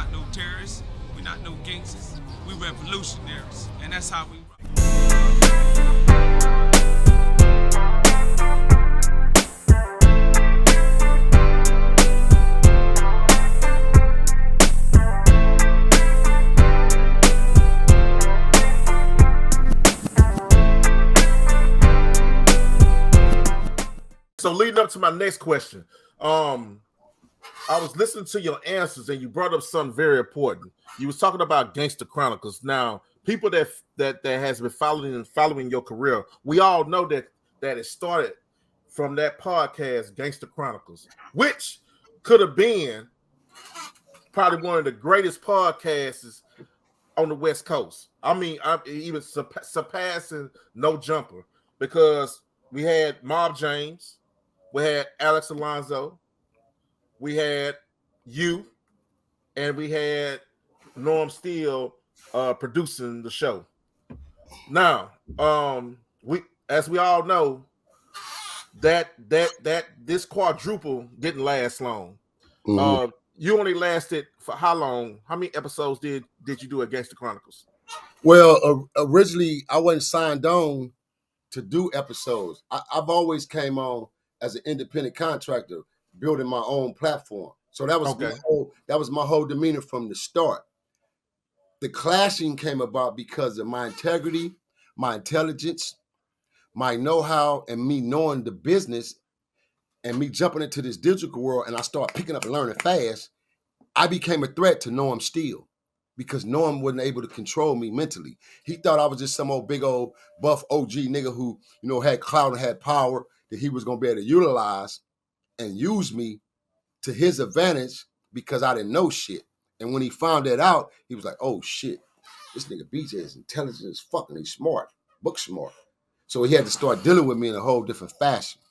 not no terrorists. We not no gangsters. We revolutionaries, and that's how we rock. So leading up to my next question, I was listening to your answers and you brought up something very important. You was talking about Gangster Chronicles. Now, people that has been following your career, we all know that it started from that podcast, Gangster Chronicles, which could have been probably one of the greatest podcasts on the West Coast. I mean, even surpassing No Jumper, because we had Mob James, we had Alex Alonso, we had you, and we had Norm Steele producing the show. Now, we as we all know, that this quadruple didn't last long. Mm-hmm. You only lasted for how long? How many episodes did you do against the Chronicles? Well, originally I wasn't signed on to do episodes. I've always came on as an independent contractor, building my own platform. So that was Okay. my whole demeanor from the start. The clashing came about because of my integrity, my intelligence, my know-how, and me knowing the business, and me jumping into this digital world, and I start picking up and learning fast. I became a threat to Norm Steele because Norm wasn't able to control me mentally. He thought I was just some old big old buff OG nigga who, had clout and had power that he was gonna be able to utilize and use me to his advantage because I didn't know shit. And when he found that out, he was like, oh shit, this nigga BJ is intelligent as fuck and he's smart, book smart. So he had to start dealing with me in a whole different fashion.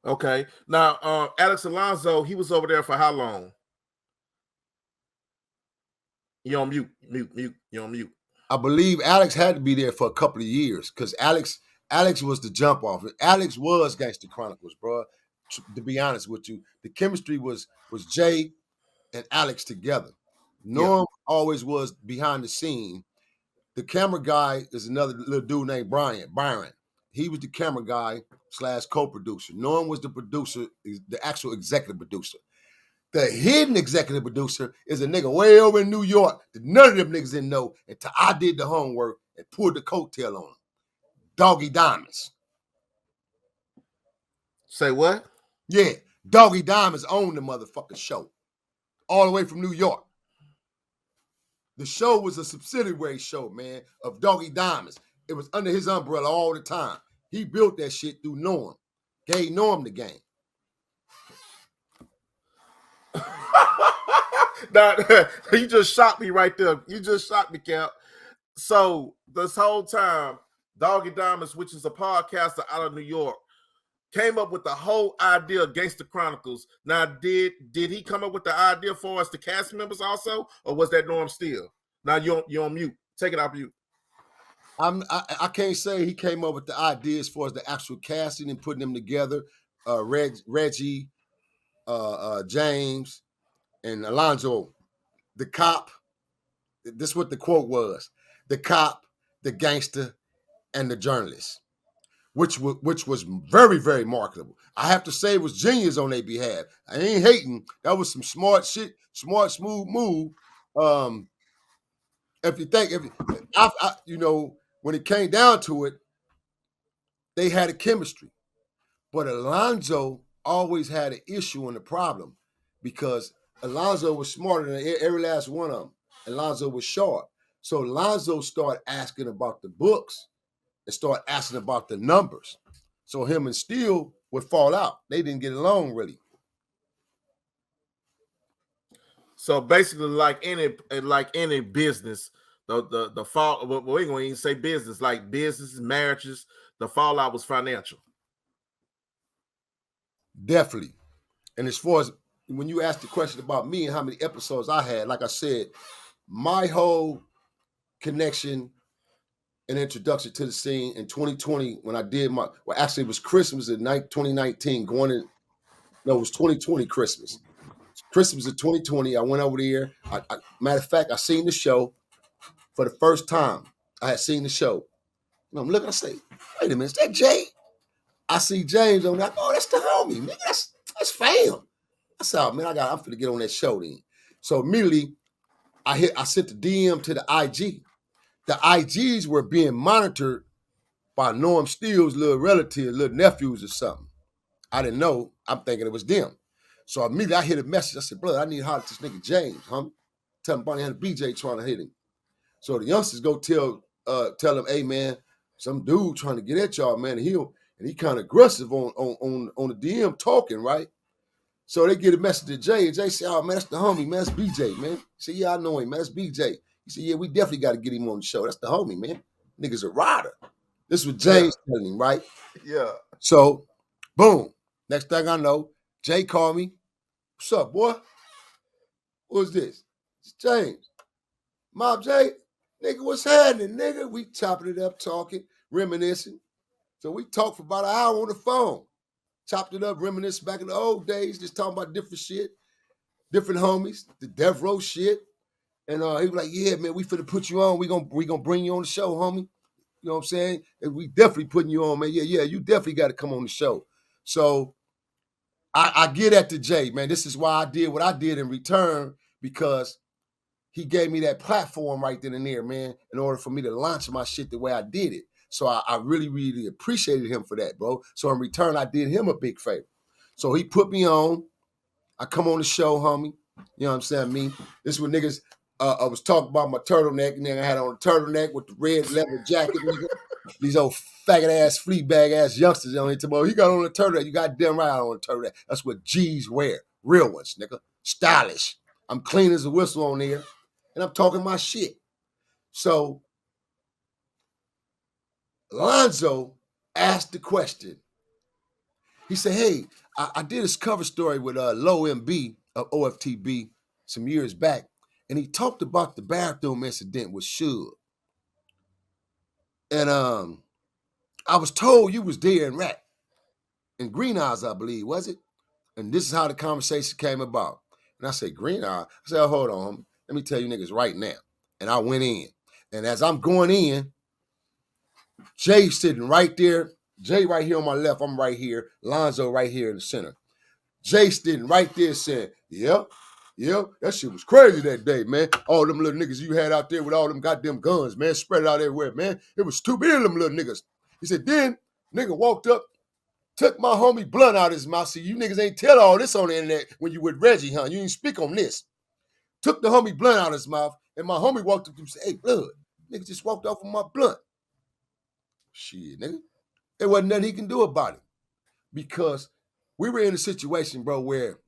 Okay. Now, Alex Alonso, he was over there for how long? You're on mute. You're on mute. I believe Alex had to be there for a couple of years because Alex was the jump off. Alex was Gangster Chronicles, bro. To be honest with you, the chemistry was Jay and Alex together. Norm always was behind the scene. The camera guy is another little dude named Byron. He was the camera guy / co-producer. Norm was the producer, the actual executive producer. The hidden executive producer is a nigga way over in New York that none of them niggas didn't know until I did the homework and pulled the coattail on him. Doggy Diamonds. Say what? Yeah, Doggy Diamonds owned the motherfucking show. All the way from New York. The show was a subsidiary show, man, of Doggy Diamonds. It was under his umbrella all the time. He built that shit through Norm. Gave Norm the game. Now, you just shocked me right there. You just shocked me, Cap. So this whole time, Doggy Diamonds, which is a podcaster out of New York, came up with the whole idea of Gangster Chronicles. Now, did he come up with the idea for us, the cast members also, or was that Norm Steele? Now you're on mute. Take it off mute. I can't say he came up with the idea as far as the actual casting and putting them together. Reggie, James, and Alonzo, the cop. This is what the quote was: the cop, the gangster, and the journalist, which was very, very marketable. I have to say it was genius on their behalf. I ain't hating. That was some smart shit, smart, smooth move. If you think, when it came down to it, they had a chemistry. But Alonzo always had an issue and a problem because Alonzo was smarter than every last one of them. Alonzo was sharp. So Alonzo started asking about the books and started asking about the numbers. So him and Steele would fall out. They didn't get along really. So basically, like any business, the fall. We ain't gonna even say business. Like businesses, marriages, the fallout was financial. Definitely. And as far as when you asked the question about me and how many episodes I had, like I said, my whole connection and introduction to the scene in 2020 when I did actually it was Christmas in 2019 it was 2020 Christmas. Christmas of 2020, I went over there. Matter of fact, I seen the show for the first time. I had seen the show. And I'm looking, I say, wait a minute, is that Jay? I see James on there. Oh, that's the homie, nigga. That's fam. I said, oh, man, I'm finna get on that show then. So immediately, I sent the DM to the IG. The IGs were being monitored by Norm Steele's little relatives, little nephews or something. I didn't know. I'm thinking it was them. So immediately I hit a message. I said, brother, I need to holler at this nigga James, homie. Tell him Bonnie had a BJ trying to hit him. So the youngsters go tell him, hey man, some dude trying to get at y'all, man. And he kind of aggressive on the DM talking, right? So they get a message to Jay, and Jay said, oh man, that's the homie, man. That's BJ, man. He said, yeah, I know him, man. That's BJ. He said, yeah, we definitely got to get him on the show. That's the homie, man. Nigga's a rider. This was James telling him, right? Yeah. So, boom. Next thing I know, Jay called me. What's up, boy? Who's this? It's James. Mob Jay, nigga, what's happening, nigga? We chopping it up, talking, reminiscing. So we talked for about an hour on the phone. Chopped it up, reminiscing back in the old days, just talking about different shit, different homies, the Death Row shit. And he was like, yeah, man, we finna put you on. We gonna bring you on the show, homie. You know what I'm saying? And we definitely putting you on, man. Yeah, you definitely got to come on the show. So I get at the Jay, man. This is why I did what I did in return, because he gave me that platform right then and there, man, in order for me to launch my shit the way I did it. So I really, really appreciated him for that, bro. So in return, I did him a big favor. So he put me on. I come on the show, homie. You know what I'm saying? This is when niggas, I was talking about my turtleneck, and then I had on a turtleneck with the red leather jacket, nigga. These old faggot ass, flea bag ass youngsters on here tomorrow. He got on a turtleneck. You got damn right on a turtleneck. That's what G's wear. Real ones, nigga. Stylish. I'm clean as a whistle on there, and I'm talking my shit. So Lonzo asked the question. He said, hey, I did this cover story with Low MB of OFTB some years back, and he talked about the bathroom incident with Suge. And I was told you was there in Rat, in Green Eyes, I believe, was it? And this is how the conversation came about. And I said, Green Eye? I said, oh, hold on, let me tell you niggas right now. And I went in. And as I'm going in, Jay sitting right there. Jay right here on my left. I'm right here. Lonzo right here in the center. Jay sitting right there saying, yeah, that shit was crazy that day, man. All them little niggas you had out there with all them goddamn guns, man, spread out everywhere, man. It was too many of them little niggas. He said, then nigga walked up, took my homie blunt out of his mouth. See, you niggas ain't tell all this on the internet when you with Reggie, huh? You ain't speak on this. Took the homie blunt out of his mouth, and my homie walked up to him and said, hey, blood, nigga just walked off with my blunt. Shit, nigga. There wasn't nothing he can do about it, because we were in a situation, bro, where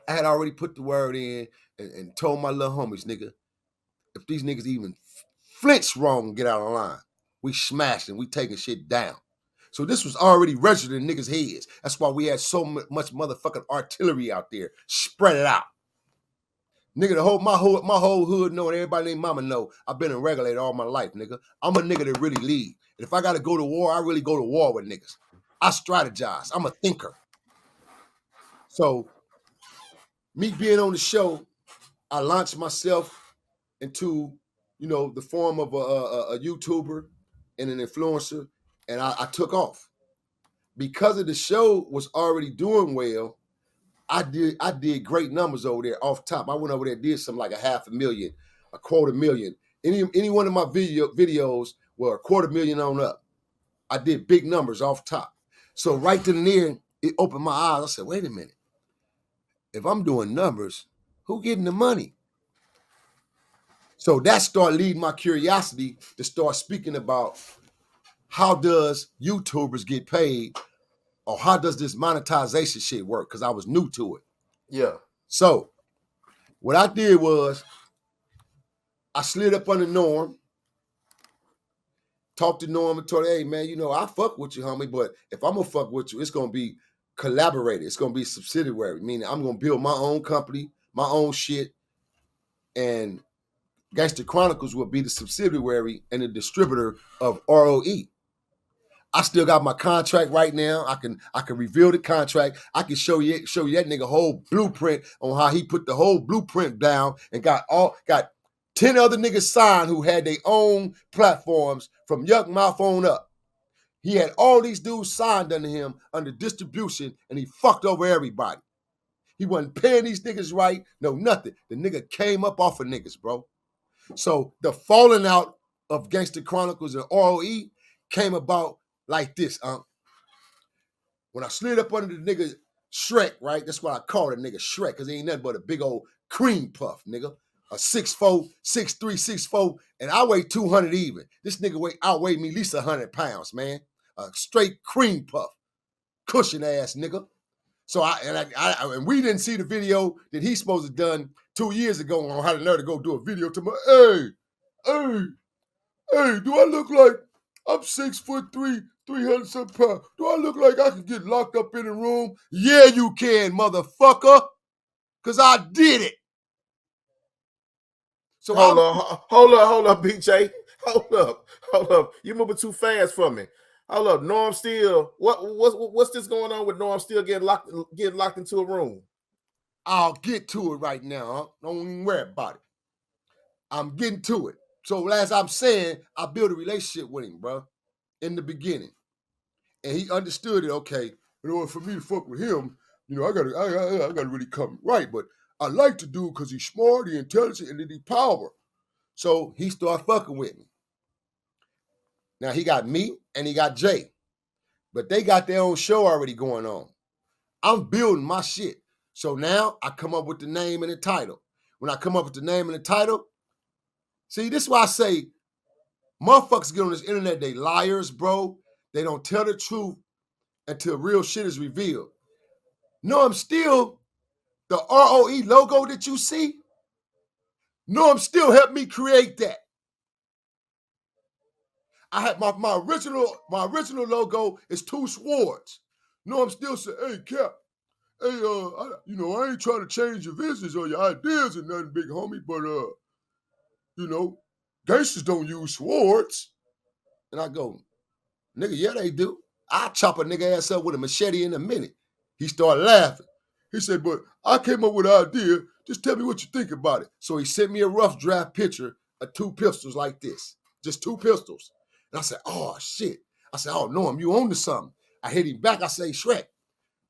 I had already put the word in and told my little homies, nigga, if these niggas even flinch wrong and get out of line, we smashing, we taking shit down. So this was already registered in niggas' heads. That's why we had so much motherfucking artillery out there, spread it out. Nigga, my whole hood know, and everybody named mama know, I've been a regulator all my life, nigga. I'm a nigga that really lead. And if I gotta go to war, I really go to war with niggas. I strategize. I'm a thinker. So me being on the show, I launched myself into, the form of a YouTuber and an influencer, and I took off. Because of the show was already doing well, I did great numbers over there off top. I went over there, did something like 500,000, $250,000. Any one of my videos were $250,000 on up. I did big numbers off top. So right then and there, it opened my eyes. I said, wait a minute. If I'm doing numbers, who getting the money? So that started leading my curiosity to start speaking about how does YouTubers get paid, or how does this monetization shit work? Because I was new to it. Yeah. So what I did was I slid up on the Norm, talked to Norm and told him, hey man, I fuck with you, homie, but if I'm gonna fuck with you, it's gonna be collaborated. It's gonna be subsidiary, meaning I'm gonna build my own company, my own shit, and Gangster Chronicles will be the subsidiary and the distributor of R.O.E. I still got my contract right now. I can reveal the contract. I can show you that nigga whole blueprint on how he put the whole blueprint down and got 10 other niggas signed who had their own platforms from Yuck Mouth on up. He had all these dudes signed under him under distribution, and he fucked over everybody. He wasn't paying these niggas right, no nothing. The nigga came up off of niggas, bro. So the falling out of Gangster Chronicles and R.O.E. came about like this, when I slid up under the nigga Shrek, right? That's why I call the nigga Shrek, because he ain't nothing but a big old cream puff, nigga. A 6'4", 6'3", 6'4", and I weigh 200 even. This nigga outweigh me at least 100 pounds, man. A straight cream puff, cushion ass nigga. So and we didn't see the video that he's supposed to done 2 years ago on how to learn to go do a video to my, hey, do I look like I'm 6'3", 300 some pounds? Do I look like I can get locked up in a room? Yeah, you can, motherfucker. Cause I did it. So hold up, BJ. Hold up. You moving too fast for me. Hold up, Norm Steele. What's this going on with Norm Steele getting locked into a room? I'll get to it right now. Huh? Don't even worry about it. I'm getting to it. So as I'm saying, I built a relationship with him, bro, in the beginning, and he understood it. Okay, in order for me to fuck with him, I gotta really come right. But I like to do it because he's smart, he's intelligent, and he's power. So he started fucking with me. Now he got me and he got Jay, but they got their own show already going on. I'm building my shit. So now I come up with the name and the title. When I come up with the name and the title, see, this is why I say motherfuckers get on this internet, they liars, bro. They don't tell the truth until real shit is revealed. No, I'm still the R.O.E. logo that you see. No, I'm still helped me create that. I had my original logo is two swords. No, I'm still saying, hey, Cap, hey, I ain't trying to change your visions or your ideas or nothing, big homie, but gangsters don't use swords. And I go, nigga, yeah, they do. I'll chop a nigga ass up with a machete in a minute. He started laughing. He said, but I came up with an idea. Just tell me what you think about it. So he sent me a rough draft picture of two pistols like this. Just two pistols. And I said, oh, shit. I said, oh, Norm, you own to something. I hit him back. I say, Shrek,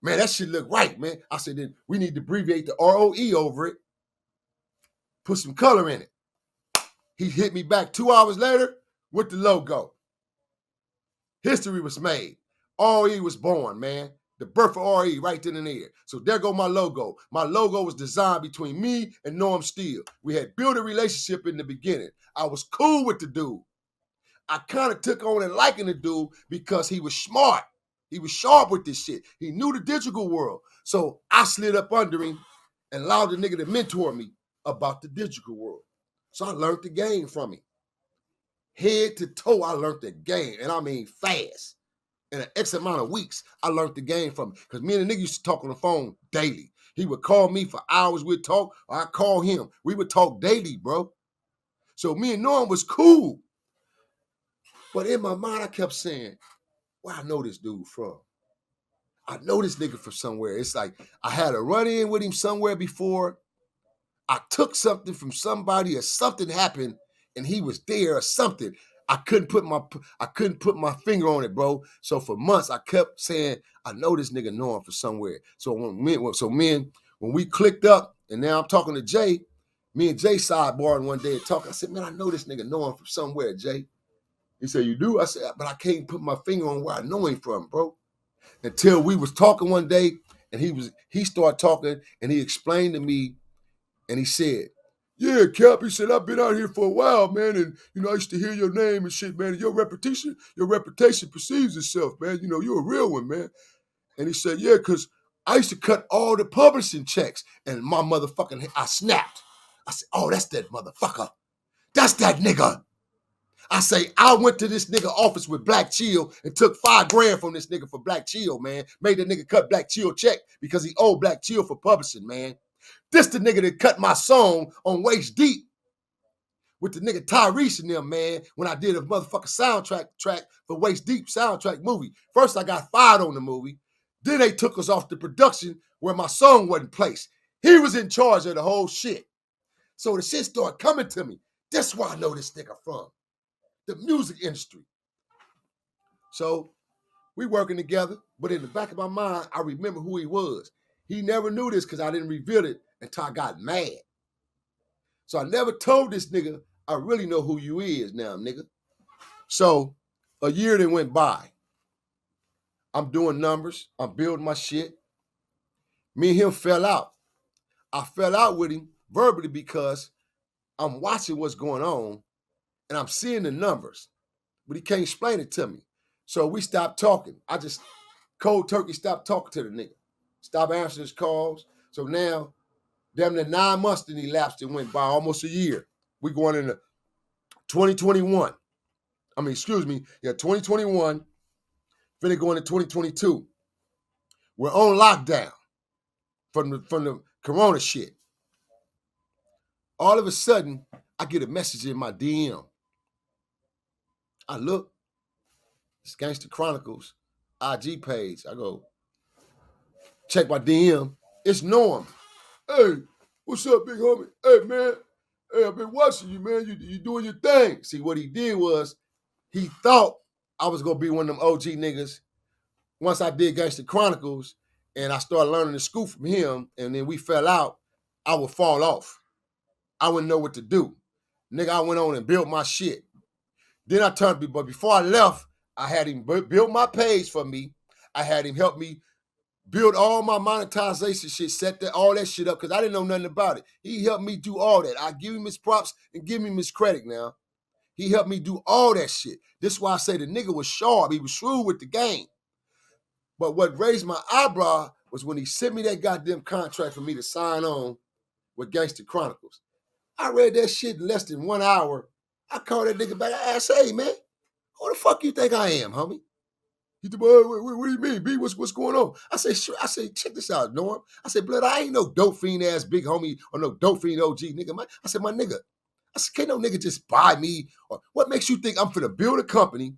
man, that shit look right, man. I said, then we need to abbreviate the R.O.E. over it. Put some color in it. He hit me back 2 hours later with the logo. History was made. R.E. was born, man. The birth of R.E. right then and there. So there go my logo. My logo was designed between me and Norm Steele. We had built a relationship in the beginning. I was cool with the dude. I kind of took on and liking the dude because he was smart. He was sharp with this shit. He knew the digital world. So I slid up under him and allowed the nigga to mentor me about the digital world. So I learned the game from him. Head to toe, I learned the game. And I mean fast. In an X amount of weeks, I learned the game from him. Because me and the nigga used to talk on the phone daily. He would call me for hours, we'd talk, or I'd call him. We would talk daily, bro. So me and Norm was cool. But in my mind, I kept saying, where I know this dude from? I know this nigga from somewhere. It's like I had a run-in with him somewhere before. I took something from somebody or something happened and he was there or something. I couldn't put my finger on it, bro. So for months I kept saying, I know this nigga Norm from somewhere. So when we clicked up and now I'm talking to Jay, me and Jay sidebarring one day and talking. I said, man, I know this nigga Norm from somewhere, Jay. He said, you do? I said, but I can't put my finger on where I know him from, bro. Until we was talking one day and he started talking and he explained to me and he said, yeah, Cap, he said, I've been out here for a while, man, and, I used to hear your name and shit, man, and your reputation perceives itself, man. You're a real one, man. And he said, yeah, because I used to cut all the publishing checks, and my motherfucking, I snapped. I said, oh, that's that motherfucker. That's that nigga. I say, I went to this nigga office with Black Chill and took $5 grand from this nigga for Black Chill, man. Made the nigga cut Black Chill check because he owed Black Chill for publishing, man. This the nigga that cut my song on Waist Deep with the nigga Tyrese and them, man, when I did a motherfucking soundtrack for Waist Deep soundtrack movie. First, I got fired on the movie. Then they took us off the production where my song wasn't placed. He was in charge of the whole shit. So the shit started coming to me. That's where I know this nigga from. The music industry. So we working together, but in the back of my mind, I remember who he was. He never knew this because I didn't reveal it until I got mad. So I never told this nigga, I really know who you is now, nigga. So a year then went by. I'm doing numbers. I'm building my shit. Me and him fell out. I fell out with him verbally because I'm watching what's going on and I'm seeing the numbers, but he can't explain it to me. So we stopped talking. I just cold turkey stopped talking to the nigga. Stop answering his calls. So now, damn near 9 months then elapsed and went by, almost a year. We going into 2021. 2021, finna go into 2022. We're on lockdown from the corona shit. All of a sudden, I get a message in my DM. I look, it's Gangster Chronicles IG page. I go, check my DM. It's Norm. Hey, what's up, big homie? Hey, man. Hey, I've been watching you, man. You doing your thing. See, what he did was he thought I was going to be one of them OG niggas. Once I did Gangster Chronicles and I started learning the scoop from him and then we fell out, I would fall off. I wouldn't know what to do. Nigga, I went on and built my shit. Then I turned, but before I left, I had him build my page for me. I had him help me build all my monetization shit, set all that shit up, because I didn't know nothing about it. He helped me do all that. I give him his props and give him his credit now. He helped me do all that shit. This is why I say the nigga was sharp. He was shrewd with the game. But what raised my eyebrow was when he sent me that goddamn contract for me to sign on with Gangster Chronicles. I read that shit in less than 1 hour. I called that nigga back. I asked, hey, man, who the fuck you think I am, homie? He said, what do you mean, B? What's going on? I said, sure. I said, check this out, Norm. I said, blood, I ain't no dope fiend ass big homie or no dope fiend OG nigga. I said, my nigga, I said, can't no nigga just buy me? Or what makes you think I'm finna build a company,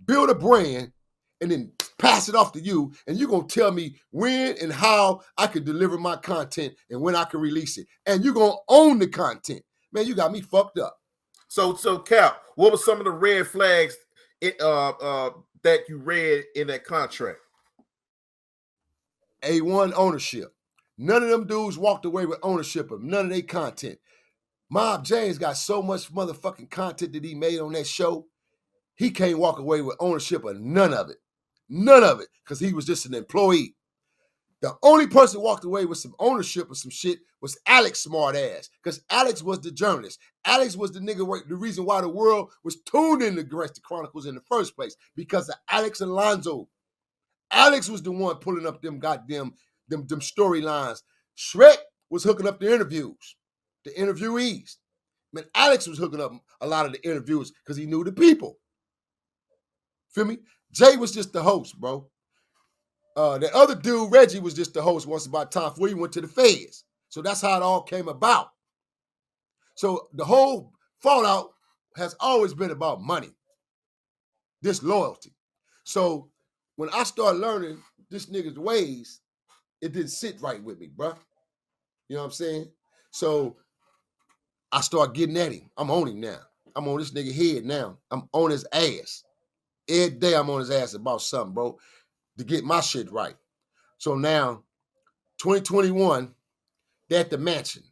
build a brand, and then pass it off to you, and you're gonna tell me when and how I can deliver my content and when I can release it. And you're gonna own the content. Man, you got me fucked up. So Cap, what were some of the red flags that you read in that contract? A1 ownership. None of them dudes walked away with ownership of none of their content. Mob James got so much motherfucking content that he made on that show, he can't walk away with ownership of none of it. None of it, because he was just an employee. The only person who walked away with some ownership of some shit was Alex Smartass, because Alex was the journalist. Alex was the nigga, the reason why the world was tuned in to Gangster Chronicles in the first place, because of Alex Alonzo. Alex was the one pulling up them goddamn them storylines. Shrek was hooking up the interviews, the interviewees. Man, Alex was hooking up a lot of the interviews because he knew the people. Feel me? Jay was just the host, bro. The other dude, Reggie, was just the host once upon a time before he went to the feds. So that's how it all came about. So the whole fallout has always been about money, disloyalty. So when I started learning this nigga's ways, it didn't sit right with me, bro. You know what I'm saying? So I started getting at him. I'm on him now. I'm on this nigga head now. I'm on his ass. Every day I'm on his ass about something, bro, to get my shit right. So now, 2021, they're at the mansion.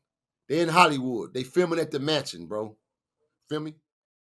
They're in Hollywood. They filming at the mansion, bro. Feel me?